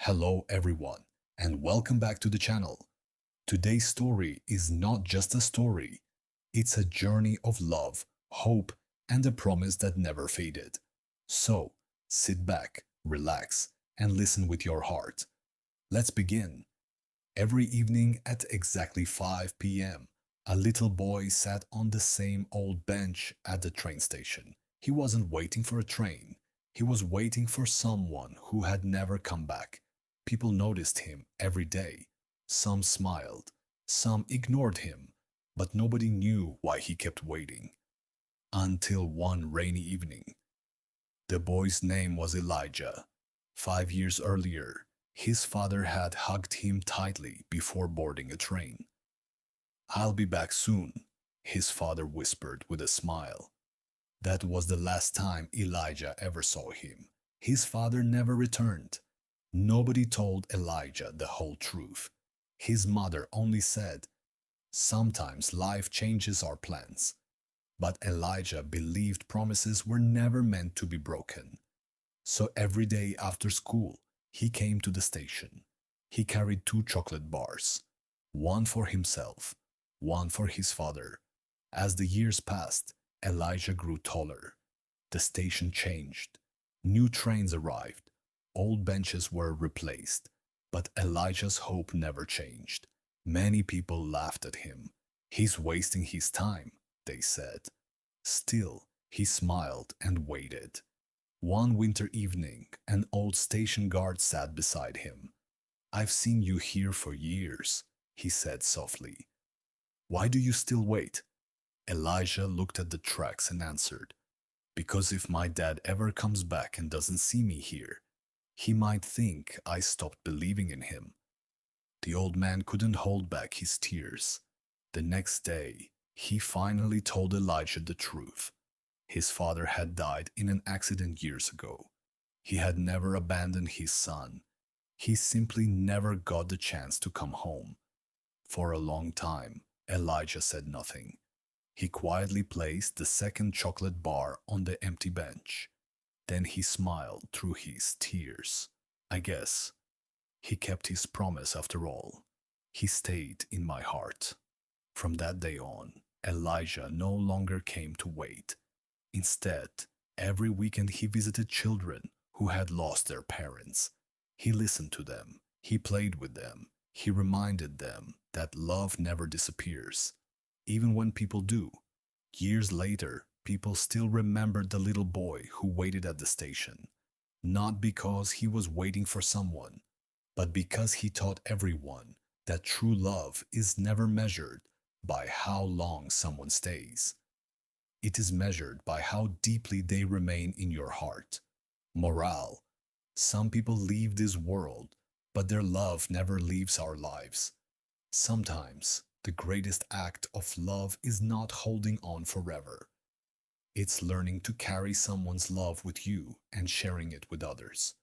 Hello everyone, and welcome back to the channel. Today's story is not just a story, it's a journey of love, hope, and a promise that never faded. So, sit back, relax, and listen with your heart. Let's begin. Every evening at exactly 5 p.m., a little boy sat on the same old bench at the train station. He wasn't waiting for a train. He was waiting for someone who had never come back. People noticed him every day. Some smiled, some ignored him, but nobody knew why he kept waiting. Until one rainy evening. The boy's name was Elijah. 5 years earlier, his father had hugged him tightly before boarding a train. "I'll be back soon," his father whispered with a smile. That was the last time Elijah ever saw him. His father never returned. Nobody told Elijah the whole truth. His mother only said, "Sometimes life changes our plans." But Elijah believed promises were never meant to be broken. So every day after school, he came to the station. He carried two chocolate bars, one for himself, one for his father. As the years passed, Elijah grew taller. The station changed. New trains arrived. Old benches were replaced. But Elijah's hope never changed. Many people laughed at him. "He's wasting his time," they said. Still, he smiled and waited. One winter evening, an old station guard sat beside him. "I've seen you here for years," he said softly. "Why do you still wait?" Elijah looked at the tracks and answered, "Because if my dad ever comes back and doesn't see me here, he might think I stopped believing in him." The old man couldn't hold back his tears. The next day, he finally told Elijah the truth. His father had died in an accident years ago. He had never abandoned his son. He simply never got the chance to come home. For a long time, Elijah said nothing. He quietly placed the second chocolate bar on the empty bench. Then he smiled through his tears. "I guess he kept his promise after all. He stayed in my heart." From that day on, Elijah no longer came to wait. Instead, every weekend he visited children who had lost their parents. He listened to them, he played with them, he reminded them that love never disappears, even when people do. Years later, people still remembered the little boy who waited at the station, not because he was waiting for someone, but because he taught everyone that true love is never measured by how long someone stays. It is measured by how deeply they remain in your heart. Morale: some people leave this world, but their love never leaves our lives. Sometimes the greatest act of love is not holding on forever. It's learning to carry someone's love with you and sharing it with others.